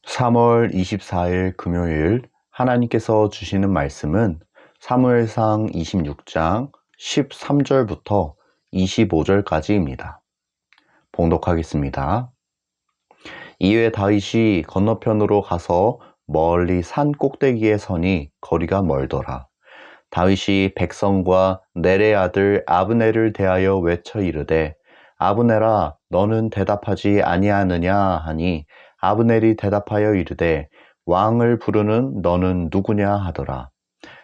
3월 24일 금요일 하나님께서 주시는 말씀은 사무엘상 26장 13절부터 25절까지입니다. 봉독하겠습니다. 이에 다윗이 건너편으로 가서 멀리 산 꼭대기에 서니 거리가 멀더라. 다윗이 백성과 넬의 아들 아브넬을 대하여 외쳐 이르되 아브넬아 너는 대답하지 아니하느냐 하니 아브넬이 대답하여 이르되 왕을 부르는 너는 누구냐 하더라.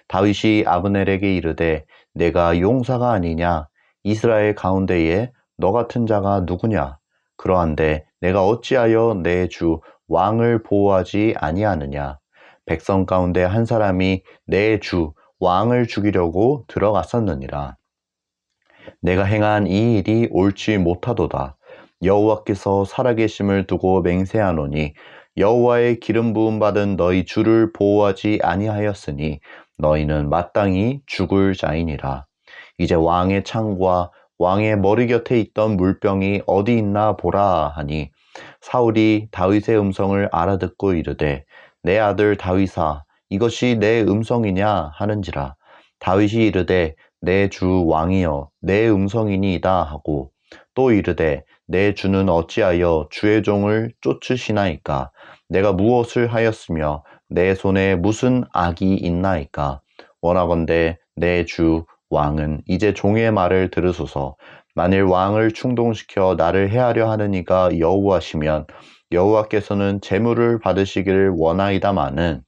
다윗이 아브넬에게 이르되 내가 용사가 아니냐 이스라엘 가운데에 너 같은 자가 누구냐 그러한데 내가 어찌하여 내 주 왕을 보호하지 아니하느냐 백성 가운데 한 사람이 내 주 왕을 죽이려고 들어갔었느니라. 내가 행한 이 일이 옳지 못하도다. 여호와께서 살아계심을 두고 맹세하노니 여호와의 기름 부음 받은 너희 주를 보호하지 아니하였으니 너희는 마땅히 죽을 자이니라. 이제 왕의 창과 왕의 머리 곁에 있던 물병이 어디 있나 보라 하니 사울이 다윗의 음성을 알아듣고 이르되 내 아들 다윗아 이것이 내 음성이냐 하는지라. 다윗이 이르되 내 주 왕이여 내 음성이니이다 하고 또 이르되 내 주는 어찌하여 주의 종을 쫓으시나이까 내가 무엇을 하였으며 내 손에 무슨 악이 있나이까 원하건대 내 주 왕은 이제 종의 말을 들으소서. 만일 왕을 충동시켜 나를 해하려 하는 이가 여호와시면 여호와께서는 재물을 받으시기를 원하이다마는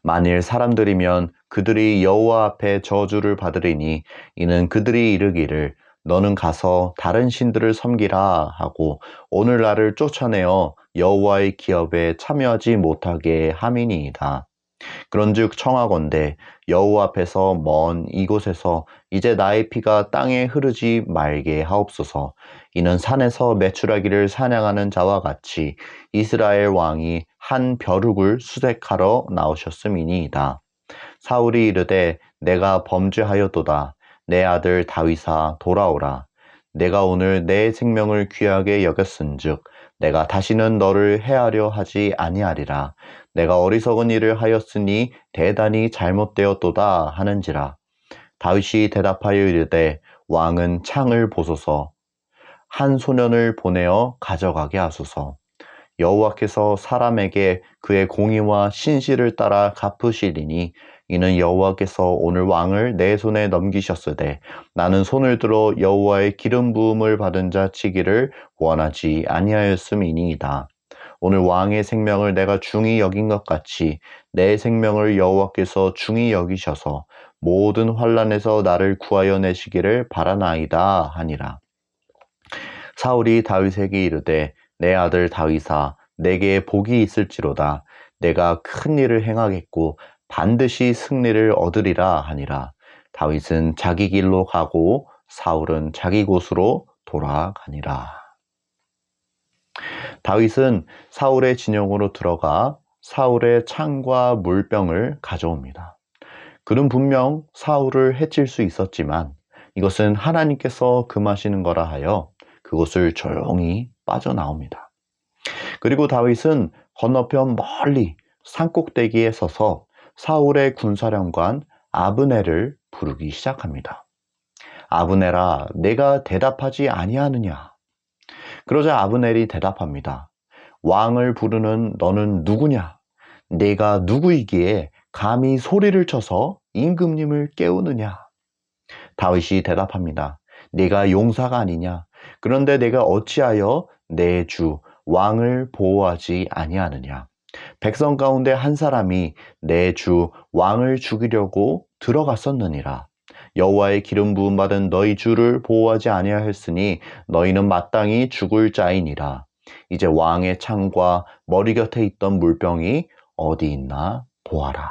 만일 사람들이면 그들이 여호와 앞에 저주를 받으리니 이는 그들이 이르기를 너는 가서 다른 신들을 섬기라 하고 오늘 나를 쫓아내어 여호와의 기업에 참여하지 못하게 함이니이다. 그런즉 청하건대 여호와 앞에서 먼 이곳에서 이제 나의 피가 땅에 흐르지 말게 하옵소서. 이는 산에서 메추라기를 사냥하는 자와 같이 이스라엘 왕이 한 벼룩을 수색하러 나오셨음이니이다. 사울이 이르되 내가 범죄하였도다. 내 아들 다윗아 돌아오라. 내가 오늘 내 생명을 귀하게 여겼은즉 내가 다시는 너를 해하려 하지 아니하리라. 내가 어리석은 일을 하였으니 대단히 잘못되었도다 하는지라. 다윗이 대답하여 이르되 왕은 창을 보소서. 한 소년을 보내어 가져가게 하소서. 여호와께서 사람에게 그의 공의와 신실을 따라 갚으시리니 이는 여호와께서 오늘 왕을 내 손에 넘기셨으되 나는 손을 들어 여호와의 기름 부음을 받은 자 치기를 원하지 아니하였음이니이다. 오늘 왕의 생명을 내가 중히 여긴 것 같이 내 생명을 여호와께서 중히 여기셔서 모든 환난에서 나를 구하여 내시기를 바라나이다 하니라. 사울이 다윗에게 이르되 내 아들 다윗아 내게 복이 있을지로다. 내가 큰 일을 행하겠고 반드시 승리를 얻으리라 하니라. 다윗은 자기 길로 가고 사울은 자기 곳으로 돌아가니라. 다윗은 사울의 진영으로 들어가 사울의 창과 물병을 가져옵니다. 그는 분명 사울을 해칠 수 있었지만 이것은 하나님께서 금하시는 거라 하여 그곳을 조용히 빠져나옵니다. 그리고 다윗은 건너편 멀리 산꼭대기에 서서 사울의 군사령관 아브넬을 부르기 시작합니다. 아브넬아, 내가 대답하지 아니하느냐? 그러자 아브넬이 대답합니다. 왕을 부르는 너는 누구냐? 내가 누구이기에 감히 소리를 쳐서 임금님을 깨우느냐? 다윗이 대답합니다. 네가 용사가 아니냐? 그런데 내가 어찌하여 내 주 왕을 보호하지 아니하느냐? 백성 가운데 한 사람이 내 주 왕을 죽이려고 들어갔었느니라. 여호와의 기름 부음 받은 너희 주를 보호하지 아니하였으니 너희는 마땅히 죽을 자이니라. 이제 왕의 창과 머리 곁에 있던 물병이 어디 있나 보아라.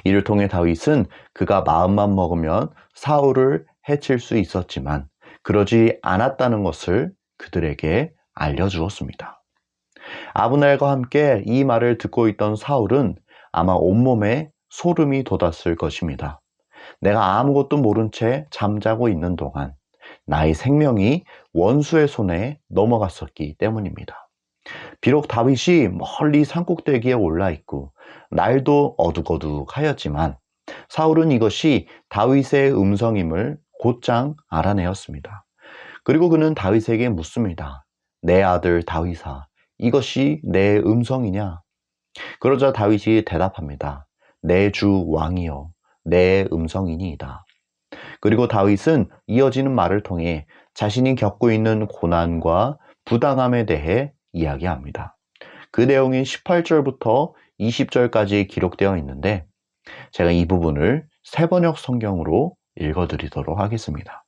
이를 통해 다윗은 그가 마음만 먹으면 사울을 해칠 수 있었지만 그러지 않았다는 것을 그들에게 알려주었습니다. 아브넬과 함께 이 말을 듣고 있던 사울은 아마 온몸에 소름이 돋았을 것입니다. 내가 아무것도 모른 채 잠자고 있는 동안 나의 생명이 원수의 손에 넘어갔었기 때문입니다. 비록 다윗이 멀리 산꼭대기에 올라 있고 날도 어둑어둑하였지만 사울은 이것이 다윗의 음성임을 곧장 알아내었습니다. 그리고 그는 다윗에게 묻습니다. 내 아들 다윗아, 이것이 내 음성이냐? 그러자 다윗이 대답합니다. 내 주 왕이여, 내 음성이니이다. 그리고 다윗은 이어지는 말을 통해 자신이 겪고 있는 고난과 부당함에 대해 이야기합니다. 그 내용이 18절부터 20절까지 기록되어 있는데 제가 이 부분을 세번역 성경으로 읽어드리도록 하겠습니다.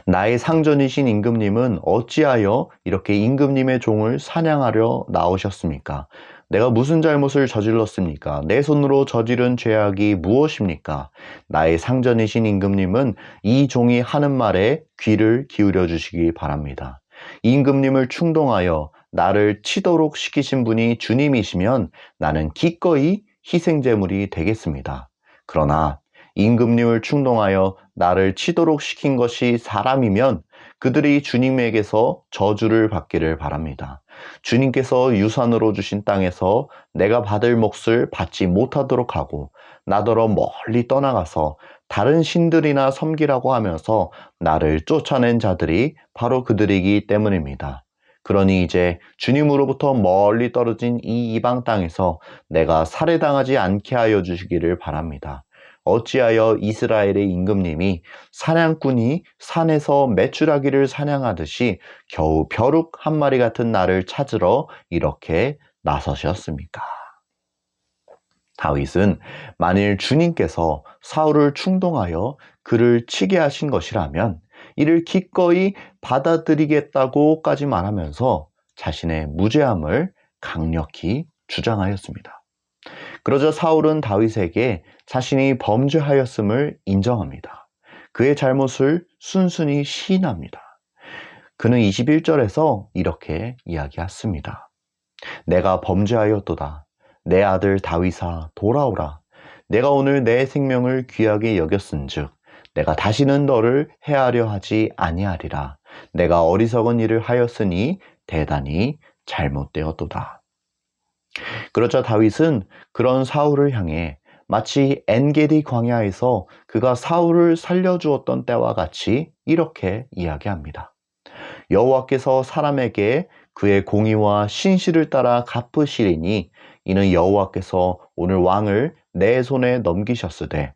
나의 상전이신 임금님은 어찌하여 이렇게 임금님의 종을 사냥하려 나오셨습니까? 내가 무슨 잘못을 저질렀습니까? 내 손으로 저지른 죄악이 무엇입니까? 나의 상전이신 임금님은 이 종이 하는 말에 귀를 기울여 주시기 바랍니다. 임금님을 충동하여 나를 치도록 시키신 분이 주님이시면 나는 기꺼이 희생제물이 되겠습니다. 그러나 임금님을 충동하여 나를 치도록 시킨 것이 사람이면 그들이 주님에게서 저주를 받기를 바랍니다. 주님께서 유산으로 주신 땅에서 내가 받을 몫을 받지 못하도록 하고 나더러 멀리 떠나가서 다른 신들이나 섬기라고 하면서 나를 쫓아낸 자들이 바로 그들이기 때문입니다. 그러니 이제 주님으로부터 멀리 떨어진 이 이방 땅에서 내가 살해당하지 않게 하여 주시기를 바랍니다. 어찌하여 이스라엘의 임금님이 사냥꾼이 산에서 메추라기를 사냥하듯이 겨우 벼룩 한 마리 같은 나를 찾으러 이렇게 나서셨습니까? 다윗은 만일 주님께서 사울을 충동하여 그를 치게 하신 것이라면 이를 기꺼이 받아들이겠다고까지 말하면서 자신의 무죄함을 강력히 주장하였습니다. 그러자 사울은 다윗에게 자신이 범죄하였음을 인정합니다. 그의 잘못을 순순히 시인합니다. 그는 21절에서 이렇게 이야기했습니다. 내가 범죄하였도다. 내 아들 다윗아 돌아오라. 내가 오늘 내 생명을 귀하게 여겼은즉 내가 다시는 너를 해하려 하지 아니하리라. 내가 어리석은 일을 하였으니 대단히 잘못되었도다. 그러자 다윗은 그런 사울을 향해 마치 엔게디 광야에서 그가 사울을 살려주었던 때와 같이 이렇게 이야기합니다. 여호와께서 사람에게 그의 공의와 신실을 따라 갚으시리니 이는 여호와께서 오늘 왕을 내 손에 넘기셨으되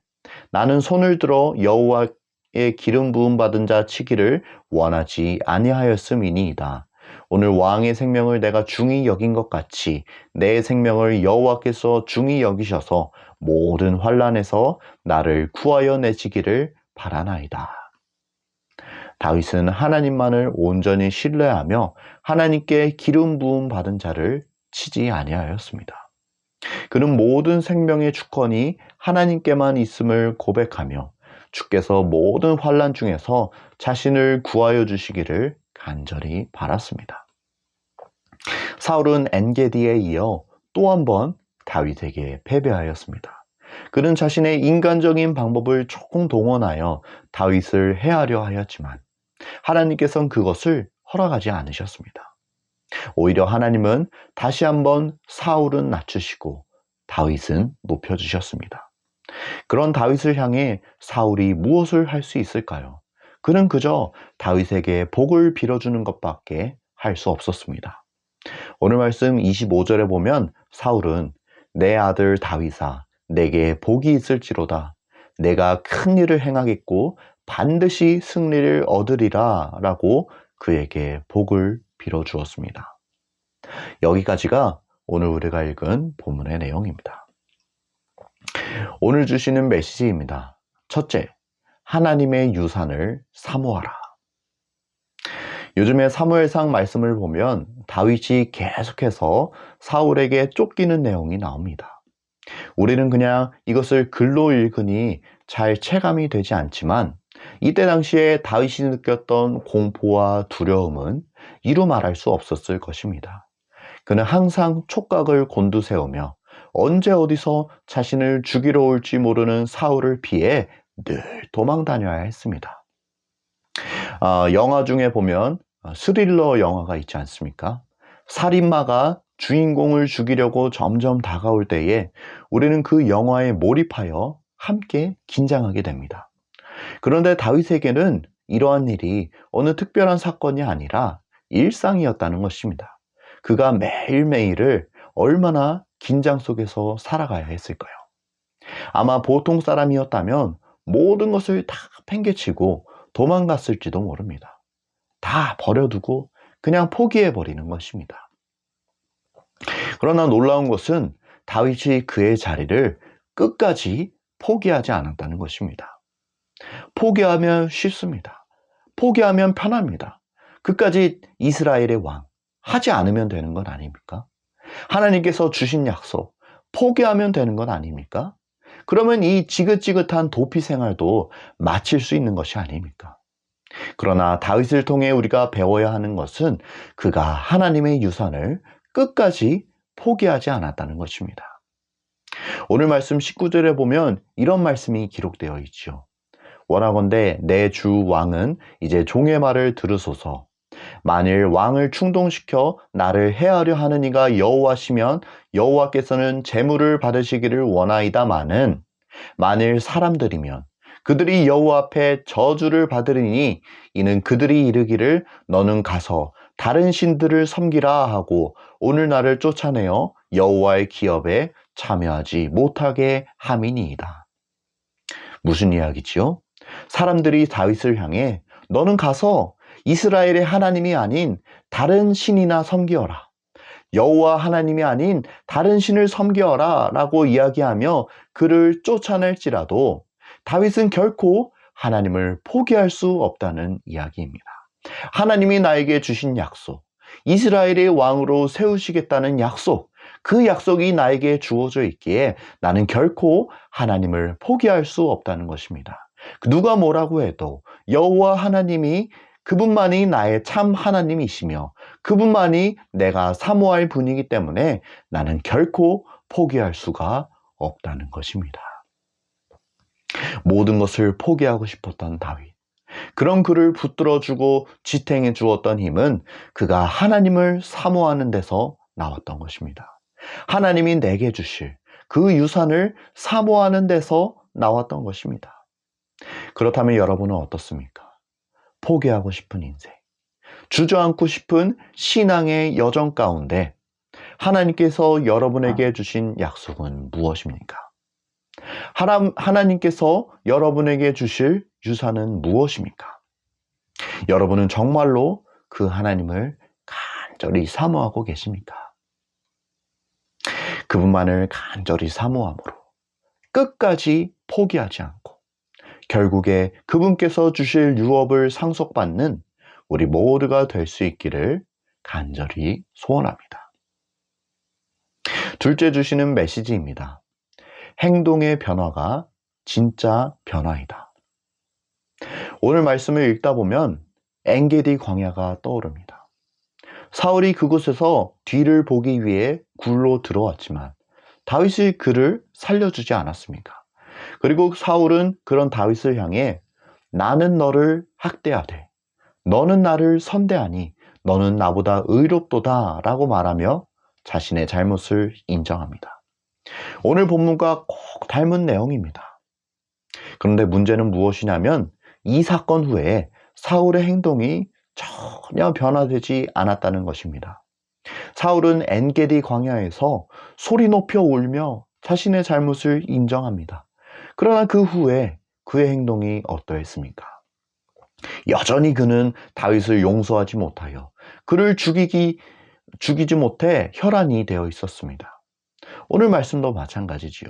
나는 손을 들어 여호와의 기름 부음 받은 자 치기를 원하지 아니하였음이니이다. 오늘 왕의 생명을 내가 중히 여긴 것 같이 내 생명을 여호와께서 중히 여기셔서 모든 환난에서 나를 구하여 내시기를 바라나이다. 다윗은 하나님만을 온전히 신뢰하며 하나님께 기름 부음 받은 자를 치지 아니하였습니다. 그는 모든 생명의 주권이 하나님께만 있음을 고백하며 주께서 모든 환난 중에서 자신을 구하여 주시기를 간절히 바랐습니다. 사울은 엔게디에 이어 또 한 번 다윗에게 패배하였습니다. 그는 자신의 인간적인 방법을 조금 동원하여 다윗을 해하려 하였지만 하나님께서는 그것을 허락하지 않으셨습니다. 오히려 하나님은 다시 한번 사울은 낮추시고 다윗은 높여주셨습니다. 그런 다윗을 향해 사울이 무엇을 할 수 있을까요? 그는 그저 다윗에게 복을 빌어주는 것밖에 할 수 없었습니다. 오늘 말씀 25절에 보면 사울은 내 아들 다윗아 내게 복이 있을지로다. 내가 큰 일을 행하겠고 반드시 승리를 얻으리라 라고 그에게 복을 빌어주었습니다. 여기까지가 오늘 우리가 읽은 본문의 내용입니다. 오늘 주시는 메시지입니다. 첫째, 하나님의 유산을 사모하라. 요즘에 사무엘상 말씀을 보면 다윗이 계속해서 사울에게 쫓기는 내용이 나옵니다. 우리는 그냥 이것을 글로 읽으니 잘 체감이 되지 않지만 이때 당시에 다윗이 느꼈던 공포와 두려움은 이루 말할 수 없었을 것입니다. 그는 항상 촉각을 곤두세우며 언제 어디서 자신을 죽이러 올지 모르는 사울을 피해 늘 도망 다녀야 했습니다. 영화 중에 보면 스릴러 영화가 있지 않습니까? 살인마가 주인공을 죽이려고 점점 다가올 때에 우리는 그 영화에 몰입하여 함께 긴장하게 됩니다. 그런데 다윗에게는 이러한 일이 어느 특별한 사건이 아니라 일상이었다는 것입니다. 그가 매일매일을 얼마나 긴장 속에서 살아가야 했을까요? 아마 보통 사람이었다면 모든 것을 다 팽개치고 도망갔을지도 모릅니다. 다 버려두고 그냥 포기해버리는 것입니다. 그러나 놀라운 것은 다윗이 그의 자리를 끝까지 포기하지 않았다는 것입니다. 포기하면 쉽습니다. 포기하면 편합니다. 끝까지 이스라엘의 왕 하지 않으면 되는 건 아닙니까? 하나님께서 주신 약속 포기하면 되는 건 아닙니까? 그러면 이 지긋지긋한 도피 생활도 마칠 수 있는 것이 아닙니까? 그러나 다윗을 통해 우리가 배워야 하는 것은 그가 하나님의 유산을 끝까지 포기하지 않았다는 것입니다. 오늘 말씀 19절에 보면 이런 말씀이 기록되어 있죠. 원하건대 내 주 왕은 이제 종의 말을 들으소서. 만일 왕을 충동시켜 나를 해하려 하는 이가 여호와시면 여호와께서는 재물을 받으시기를 원하이다마는 만일 사람들이면 그들이 여호와 앞에 저주를 받으리니 이는 그들이 이르기를 너는 가서 다른 신들을 섬기라 하고 오늘 나를 쫓아내어 여호와의 기업에 참여하지 못하게 함이니이다. 무슨 이야기지요? 사람들이 다윗을 향해 너는 가서 이스라엘의 하나님이 아닌 다른 신이나 섬기어라. 여호와 하나님이 아닌 다른 신을 섬기어라 라고 이야기하며 그를 쫓아낼지라도 다윗은 결코 하나님을 포기할 수 없다는 이야기입니다. 하나님이 나에게 주신 약속, 이스라엘의 왕으로 세우시겠다는 약속, 그 약속이 나에게 주어져 있기에 나는 결코 하나님을 포기할 수 없다는 것입니다. 누가 뭐라고 해도 여호와 하나님이 그분만이 나의 참 하나님이시며 그분만이 내가 사모할 분이기 때문에 나는 결코 포기할 수가 없다는 것입니다. 모든 것을 포기하고 싶었던 다윗. 그런 그를 붙들어주고 지탱해 주었던 힘은 그가 하나님을 사모하는 데서 나왔던 것입니다. 하나님이 내게 주실 그 유산을 사모하는 데서 나왔던 것입니다. 그렇다면 여러분은 어떻습니까? 포기하고 싶은 인생, 주저앉고 싶은 신앙의 여정 가운데 하나님께서 여러분에게 주신 약속은 무엇입니까? 하나님께서 여러분에게 주실 유산은 무엇입니까? 여러분은 정말로 그 하나님을 간절히 사모하고 계십니까? 그분만을 간절히 사모함으로 끝까지 포기하지 않고 결국에 그분께서 주실 유업을 상속받는 우리 모두가 될 수 있기를 간절히 소원합니다. 둘째 주시는 메시지입니다. 행동의 변화가 진짜 변화이다. 오늘 말씀을 읽다 보면 엔게디 광야가 떠오릅니다. 사울이 그곳에서 뒤를 보기 위해 굴로 들어왔지만 다윗이 그를 살려주지 않았습니까? 그리고 사울은 그런 다윗을 향해 나는 너를 학대하되 너는 나를 선대하니 너는 나보다 의롭도다 라고 말하며 자신의 잘못을 인정합니다. 오늘 본문과 꼭 닮은 내용입니다. 그런데 문제는 무엇이냐면 이 사건 후에 사울의 행동이 전혀 변화되지 않았다는 것입니다. 사울은 엔게디 광야에서 소리 높여 울며 자신의 잘못을 인정합니다. 그러나 그 후에 그의 행동이 어떠했습니까? 여전히 그는 다윗을 용서하지 못하여 그를 죽이지 못해 혈안이 되어 있었습니다. 오늘 말씀도 마찬가지지요.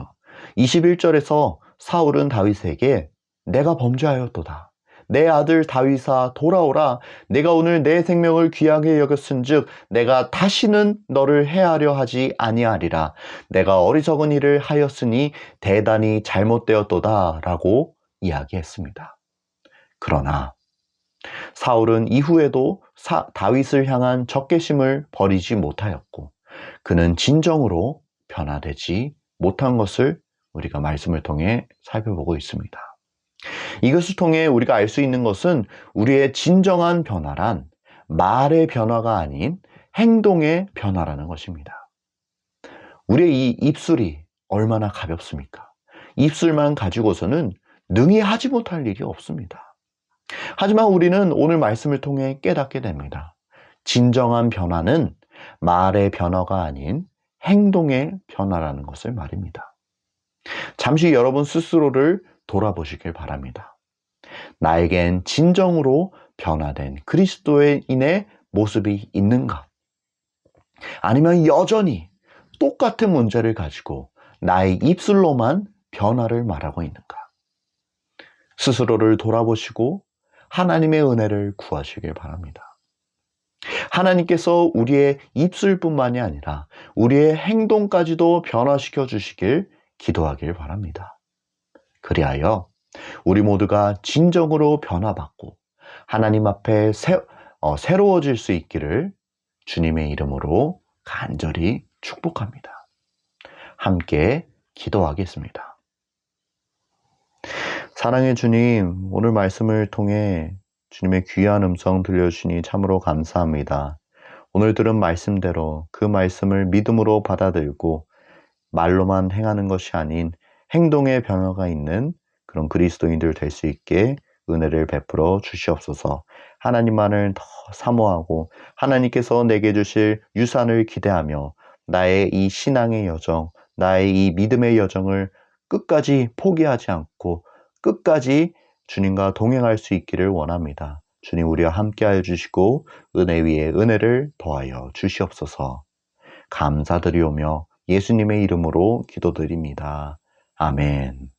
21절에서 사울은 다윗에게 내가 범죄하였도다. 내 아들 다윗아 돌아오라. 내가 오늘 내 생명을 귀하게 여겼은즉 내가 다시는 너를 해하려 하지 아니하리라. 내가 어리석은 일을 하였으니 대단히 잘못되었도다 라고 이야기했습니다. 그러나 사울은 이후에도 다윗을 향한 적개심을 버리지 못하였고 그는 진정으로 변화되지 못한 것을 우리가 말씀을 통해 살펴보고 있습니다. 이것을 통해 우리가 알 수 있는 것은 우리의 진정한 변화란 말의 변화가 아닌 행동의 변화라는 것입니다. 우리의 이 입술이 얼마나 가볍습니까? 입술만 가지고서는 능히 하지 못할 일이 없습니다. 하지만 우리는 오늘 말씀을 통해 깨닫게 됩니다. 진정한 변화는 말의 변화가 아닌 행동의 변화라는 것을 말입니다. 잠시 여러분 스스로를 돌아보시길 바랍니다. 나에겐 진정으로 변화된 그리스도인의 모습이 있는가? 아니면 여전히 똑같은 문제를 가지고 나의 입술로만 변화를 말하고 있는가? 스스로를 돌아보시고 하나님의 은혜를 구하시길 바랍니다. 하나님께서 우리의 입술뿐만이 아니라 우리의 행동까지도 변화시켜 주시길 기도하길 바랍니다. 그리하여 우리 모두가 진정으로 변화받고 하나님 앞에 새로워질 수 있기를 주님의 이름으로 간절히 축복합니다. 함께 기도하겠습니다. 사랑의 주님, 오늘 말씀을 통해 주님의 귀한 음성 들려주시니 참으로 감사합니다. 오늘 들은 말씀대로 그 말씀을 믿음으로 받아들고 말로만 행하는 것이 아닌 행동의 변화가 있는 그런 그리스도인들 될 수 있게 은혜를 베풀어 주시옵소서. 하나님만을 더 사모하고 하나님께서 내게 주실 유산을 기대하며 나의 이 신앙의 여정, 나의 이 믿음의 여정을 끝까지 포기하지 않고 끝까지 주님과 동행할 수 있기를 원합니다. 주님 우리와 함께하여 주시고 은혜 위에 은혜를 더하여 주시옵소서. 감사드리오며 예수님의 이름으로 기도드립니다. 아멘.